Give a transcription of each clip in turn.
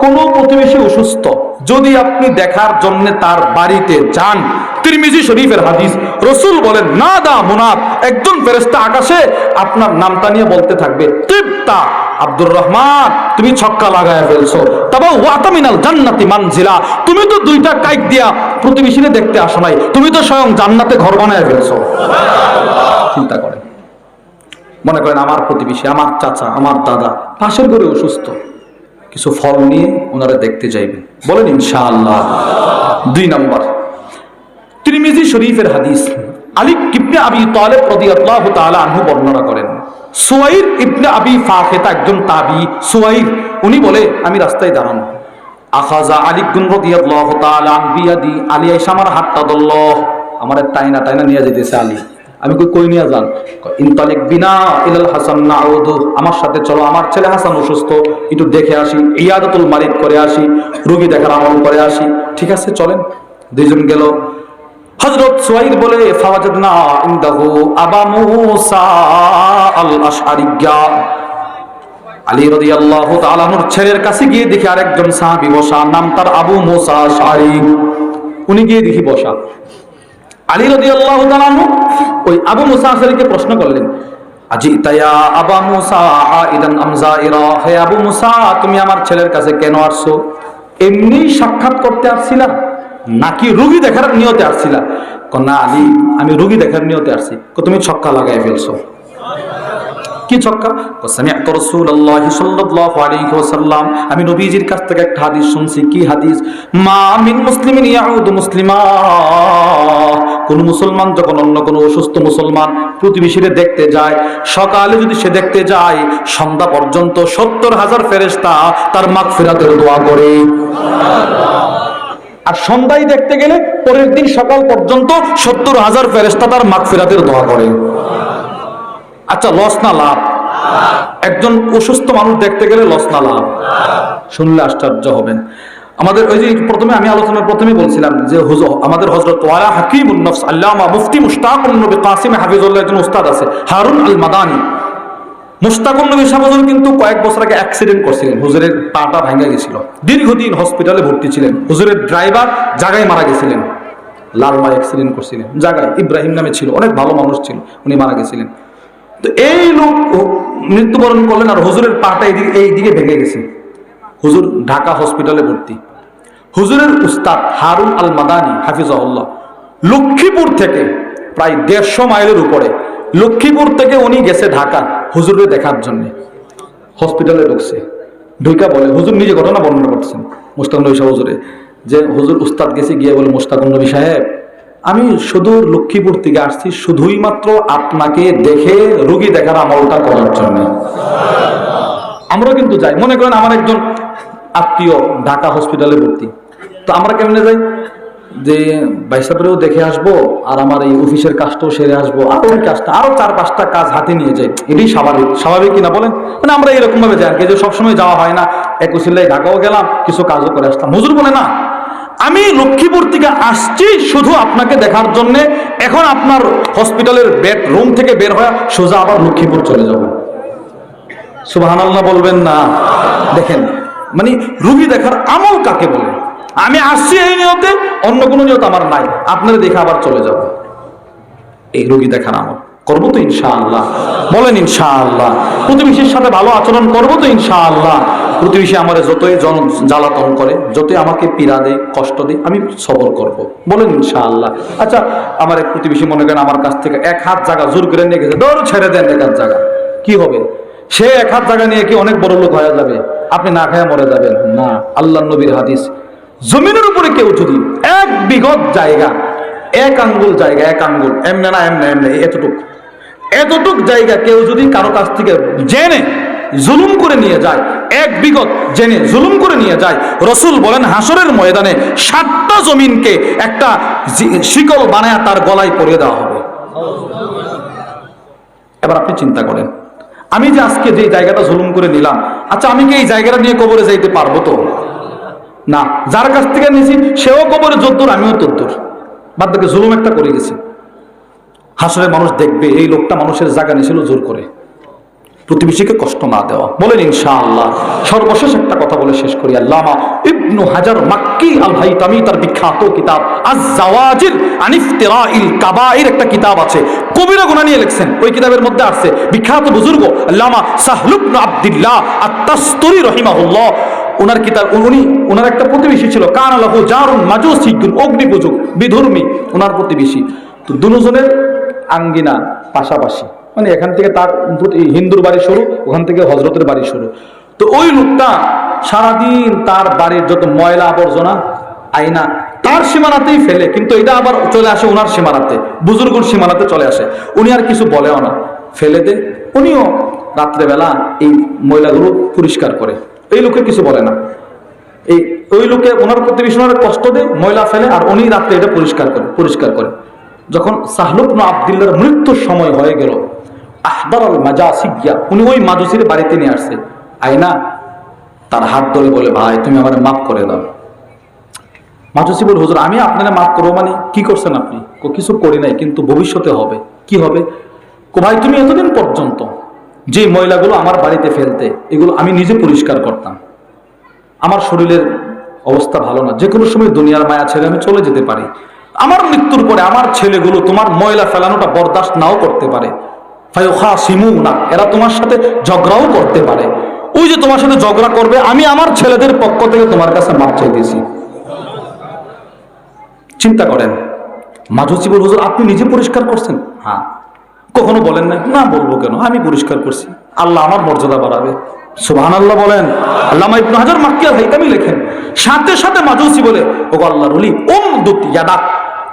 কোনো প্রতিবেশী অসুস্থ, যদি আপনি দেখার জন্য তার বাড়িতে যান, তিরমিজি শরীফের হাদিস, রাসূল বলেন নাদা মুনাদ, একজন ফেরেশতা আকাশে আপনার নামটা নিয়ে বলতে থাকবে, তিবতা আব্দুর রহমান, তুমি ছক্কা লাগায় ফেলছো, তবে ওয়াতা মিনাল জান্নাতি মানজিলা, তুমি তো দুইটা কাইক দিয়া প্রতিবেশীকে দেখতে আসো নাই, তুমি তো স্বয়ং জান্নাতে ঘর বানায় ফেলছো। চিন্তা করেন, মনে করেন আমার প্রতিবেশী, আমার চাচা, আমার দাদা পাশের ঘরে অসুস্থ, কিছু ফল নিয়ে ওনারা দেখতে যাইবেন, বলেন ইনশাআল্লাহ। 2 নম্বর, তিরমিজি শরীফের হাদিস, আলী ইবনে আবি তালেব রাদিয়াল্লাহু তাআলা আনহু বর্ণনা করেন, সুয়াইর ইবনে আবি ফাখিতা একজন তাবী, সুয়াইর উনি বলে আমি রাস্তায় দাঁড়ানো, আখাযা আলী রাদিয়াল্লাহু তাআলা আন বিয়াদি, আলী আইসা আমার হাতটা ধরল, আমার টাইনা টাইনা নিয়ে যেতেছে আলী, আমি কই নিয়ে যান, ইনতালিক বিনা ইলাল হাসান নাউদু, আমার সাথে চলো, আমার ছেলে হাসান অসুস্থ, একটু দেখে আসি, ইয়াদাতুল মারিদ করে আসি, রোগী দেখার আমল করে আসি। ঠিক আছে চলেন, দুইজন গেল। হযরত সুয়াইর বলে ফাওয়াজাদনা ইনদাহু আবা মুসা আল আশআরিয়্যা, আলী রাদিয়াল্লাহু তাআলা আনহুর ছেলের কাছে গিয়ে দেখি আরেকজন সাহাবী বসা, নাম তার আবু মুসা আশআরি, উনি গিয়ে দেখি বসা। আলী রাদিয়াল্লাহু তাআলা আনহু ওই আবু মুসা আশআরিকে প্রশ্ন করলেন, আজিতা ইয়া আবা মুসা আইদান আম যায়রা, হে আবু মুসা তুমি আমার ছেলের কাছে কেন আসছো? এমনি সাক্ষাৎ করতে আসছিলা নাকি রোগী দেখার নিয়তে আসছিলা? না আলী, আমি রোগী দেখার নিয়তে আসছি। তুমি ছক্কা লাগাই ফেলছো। কি ছক্কা? সামি'তু রাসূলুল্লাহি সাল্লাল্লাহু আলাইহি ওয়াসাল্লাম, আমি নবীজির কাছ থেকে একটা হাদিস শুনছি। কি হাদিস? মা মিন মুসলিমিন ইয়াউদু মুসলিমা, কোন মুসলমান যখন অন্য কোন অসুস্থ মুসলমান প্রতিবেশীরে দেখতে যায়, সকালে যদি সে দেখতে যায়, সন্ধ্যা পর্যন্ত 70,000 ফেরেশতা তার মাগফিরাতের দোয়া করে। আর সন্ধ্যায় দেখতে গেলে পরের দিন সকাল পর্যন্ত 70,000 ফেরেশতা তার মাগফিরাতের দোয়া করে। আচ্ছা, লস না লাভ? একজন অসুস্থ মানুষ দেখতে গেলে লস না লাভ? শুনলে আশ্চর্য হবেন। আমাদের ওই যে প্রথমে আমি আলোচনার প্রথমে বলছিলাম যে আমাদের হযরত ওয়ালা হাকিমুন নফস আল্লামা মুফতি মুশতাকুন নবী কাসিম হাফিজুল্লাহ একজন উস্তাদ আছে, হারুন আল মাদানী। মুশতাকুন নবী সাহেব কিন্তু কয়েক বছর আগে অ্যাক্সিডেন্ট করছিলেন, হুজুরের পাটা ভেঙে গেছিল, দীর্ঘদিন হসপিটালে ভর্তি ছিলেন। হুজুরের ড্রাইভার জায়গায় মারা গেছিলেন, লালমাই অ্যাক্সিডেন্ট করছিলেন জায়গায়, ইব্রাহিম নামে ছিল, অনেক ভালো মানুষ ছিল, উনি মারা গেছিলেন। তো এই লোক মৃত্যুবরণ করলেন আর হুজুরের পাটা এইদিকে ভেঙে গেছে। হুজুর ঢাকা হসপিটালে ভর্তি। হুজুরের উস্তাদ হারুন আল মাদানী হাফিজাহুল্লাহ লক্ষ্মীপুর থেকে প্রায় 150 মাইলের উপরে, লক্ষ্মীপুর থেকে উনি গেছে ঢাকা হুজুরে দেখার জন্য। হসপিটালে ঢুকছে, ঢুকা বলে, হুজুর নিজে ঘটনা বর্ণনা করছেন মুশতাক নবী সাহেব হুজুরে, যে হুজুর উস্তাদ গেছে গিয়ে বলে, মুশতাক নবী সাহেব আমি শুধু লক্ষ্মীপুর থেকে আসছি শুধুই মাত্র আপনাকে দেখে রোগী দেখার আমলটা করার জন্য। আমরা কিন্তু যাই, মনে করেন আমার একজন আত্মীয় ঢাকা হসপিটালে ভর্তি, তো আমরা কেমনে যাই যে ভাই সাহেবরেও দেখে আসবো আর আমার এই অফিসের কাজটাও সেরে আসবো, আর ওই কাজটা আরো 4-5টা কাজ হাতে নিয়ে যাই। এটাই স্বাভাবিক, স্বাভাবিক কিনা বলেন? মানে আমরা এরকম ভাবে যাই, যে সবসময় যাওয়া হয় না, এক উসিলায় ঢাকাও গেলাম, কিছু কাজও করে আসলাম। হুজুর বলে না, আমি লক্ষ্মীপুর থেকে আসছি শুধু আপনাকে দেখার জন্য, এখন আপনার হসপিটালের বেড রুম থেকে বের হয়ে সোজা আবার লক্ষ্মীপুর চলে যাব। সুবহানাল্লাহ বলবেন না? দেখেন মানে রোগী দেখার আমল কাকে বলে? আমি আসছি এই নিয়তে, অন্য কোনো নিয়ত আমার নাই, আপনারা দেখে আবার চলে যাব, এই রোগী দেখার আমল করবো তো ইনশাআল্লাহ? বলেন ইনশাআল্লাহ। প্রতিবেশীর সাথে ভালো আচরণ করবো তো ইনশাআল্লাহ? প্রতিবেশী আমার যতই জ্বালাতন করে, যতই আমাকে পীড়া দেয়, কষ্ট দেয়, আমি সবর করব, বলেন ইনশাআল্লাহ। আচ্ছা, আমার এক প্রতিবেশী মনে করেন আমার কাছ থেকে 1 হাত জায়গা জোর করে নিয়ে গেছে, দৌড় ছেড়ে দেন 1 হাত জায়গা, কি হবে? সে 1 হাত জায়গা নিয়ে কি অনেক বড় লোক হয়ে যাবে? আপনি না খেয়ে মরে যাবেন না। আল্লাহ নবীর হাদিস, জমিনের উপরে কেউ যদি 1 বিঘত জায়গা, 1 আঙ্গুল জায়গা, 1 আঙ্গুল, এমনে না এমনে এমনে, এতটুক জায়গা কেউ যদি কারো কাছ থেকে জেনে জুলুম করে নিয়ে যায়, 1 বিঘত জেনে জুলুম করে নিয়ে যায়, রাসূল বলেন হাসরের ময়দানে 7টা জমিনকে একটা শিকল বানায় তার গলায় পরিয়ে দেওয়া হবে। এবার আপনি চিন্তা করেন, আমি যে আজকে যে জায়গাটা জুলুম করে নিলাম, আচ্ছা আমি কি এই জায়গাটা নিয়ে কবরে যাইতে পারবো তো? না। যার কাছ থেকে নিয়েছি সেও কবরে যদ্দূর, আমিও তদ্দূর, বাদ বাকি জুলুম একটা করে গেছি। হাসরে মানুষ দেখবে এই লোকটা মানুষের জায়গা নিয়েছিল জোর করে, প্রতিবেশীকে কষ্ট না দেওয়া। বলেন ইনশাআল্লাহ। সর্বশেষ একটা কথা বলে শেষ করি। আল্লামা ইবনু হাজার মাক্কি আল হাইতামি তার বিখ্যাত কিতাব আজ-জাওয়াজির আন ইফতিরাইল কাবাইর একটা কিতাব আছে, কবিরা গুনাহ নিয়ে লিখছেন। ওই কিতাবের মধ্যে আছে বিখ্যাত বুজুর্গ আল্লামা সাহল ইবনে আব্দুল্লাহ আত-তাসতুরি রাহিমাহুল্লাহ, ওনার কিতাব, ওনার একটা প্রতিবেশী ছিল, কানা লাহু জারুন মাজুসিয়্যুন, অগ্নি পূজক বিধর্মী ওনার প্রতিবেশী। তো দুজনের আঙ্গিনা পাশাপাশি, মানে এখান থেকে তার হিন্দুর বাড়ি শুরু, ওখান থেকে হজরতের বাড়ি শুরু। তো ওই লোকটা সারাদিন তার বাড়ির যত ময়লা আবর্জনা আয়না তার সীমানাতেই ফেলে, কিন্তু এটা আবার চলে আসে ওনার সীমানাতে, বুজুর্গর সীমানাতে চলে আসে। উনি আর কিছু বলেও না, ফেলে দে। উনিও রাত্রেবেলা এই ময়লাগুলো পরিষ্কার করে, এই লোকে কিছু বলে না। ওই লোকে ওনার প্রতিবেশী কষ্ট দেয়, ময়লা ফেলে, আর উনি রাত্রে এটা পরিষ্কার করে। যখন সাহল ইবনে আব্দুল্লাহর মৃত্যুর সময় হয়ে গেল, আহদারাল মাজাসিয়া, উনি ওই মাজুসির বাড়িতে নিয়ে আসছে, আয়না তার হাত ধরে বলে, ভাই তুমি আমার মাফ করে দাও। মাজুসি বলে, হুজুর আমি আপনারা মাফ করবো মানে কি করছেন আপনি? কিছু করি নাই, কিন্তু ভবিষ্যতে হবে। কি হবে? ভাই তুমি এতদিন পর্যন্ত যে ময়লাগুলো আমার বাড়িতে ফেলতে, এগুলো আমি নিজে পরিষ্কার করতাম। আমার শরীরের অবস্থা ভালো না, যে কোনো সময় দুনিয়ার মায়া ছেড়ে আমি চলে যেতে পারি। আমার মৃত্যুর পরে আমার ছেলেগুলো তোমার ময়লা ফেলানোটা বরদাস্ত নাও করতে পারে, ফায়ুখাসিমুনা, এরা তোমার সাথে ঝগড়াও করতে পারে। ওই যে তোমার সাথে ঝগড়া করবে, আমি আমার ছেলেদের পক্ষ থেকে তোমার কাছে মাপ চাইতেছি। চিন্তা করেন, মাজুসি বল, হুজুর আপনি নিজে পরিষ্কার করছেন? হ্যাঁ। কখনো বলেন না? না, বলবো কেন, আমি পরিষ্কার করছি, আল্লাহ আমার মর্যাদা বাড়াবে। সুবহানাল্লাহ বলেন। আল্লামা ইবনে হাজার মাক্কি আল হাইতামি লেখেন, সাথে সাথে মাজুসি বলে, ওগো আল্লাহর ওলি, উমদুত ইয়াদাক,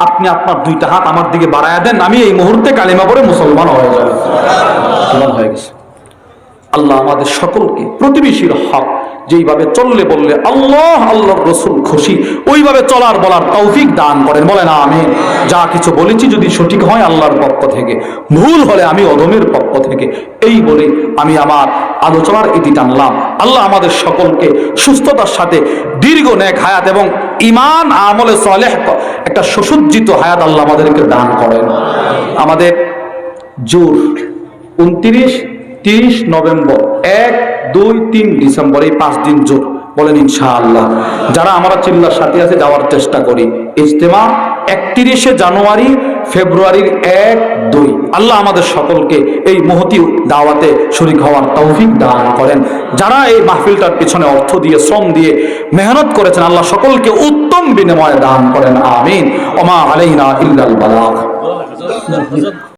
আপনি আপনার দুইটা হাত আমার দিকে বাড়ায়া দেন, আমি এই মুহূর্তে কালিমা পড়ে মুসলমান হয়ে যাব। মুসলমান হয়ে গেছে। আল্লাহ আমাদের সকলকে প্রতিবেশীর হক যেইভাবে চললে বললে আল্লাহ আল্লাহর রাসূল খুশি, ওইভাবে চলার বলার তৌফিক দান করেন। বলেন আমিন। যা কিছু বলেছি যদি সঠিক হয় আল্লাহর পক্ষ থেকে, ভুল হলে আমি অধমের পক্ষ থেকে। এই বলে আমি আমার আলোচনার ইতি টানলাম। আল্লাহ আমাদের সকলকে সুস্থতার সাথে দীর্ঘ নেক হায়াত এবং ঈমান আমলে সালেহ একটা সুসজ্জিত হায়াত আল্লাহ আমাদেরকে দান করেন। আমাদের জোর 29, 30 নভেম্বর, 1, 2, 3 ডিসেম্বর, এই 5 দিন জোর। বলেন ইনশাআল্লাহ। যারা আমরা চিল্লার সাথে আছে যাওয়ার চেষ্টা করি। ইজতেমা 31 জানুয়ারি, ফেব্রুয়ারির 1, 2। আল্লাহ আমাদের সকলকে এই মহতি দাওয়াতে শরীক হওয়ার তৌফিক দান করেন। যারা এই মাহফিলটার পিছনে অর্থ দিয়ে, শ্রম দিয়ে মেহনত করেছেন, আল্লাহ সকলকে উত্তম বিনিময় দান করেন। আমিন। ওমা আলাইনা ইল্লাল বালাগ।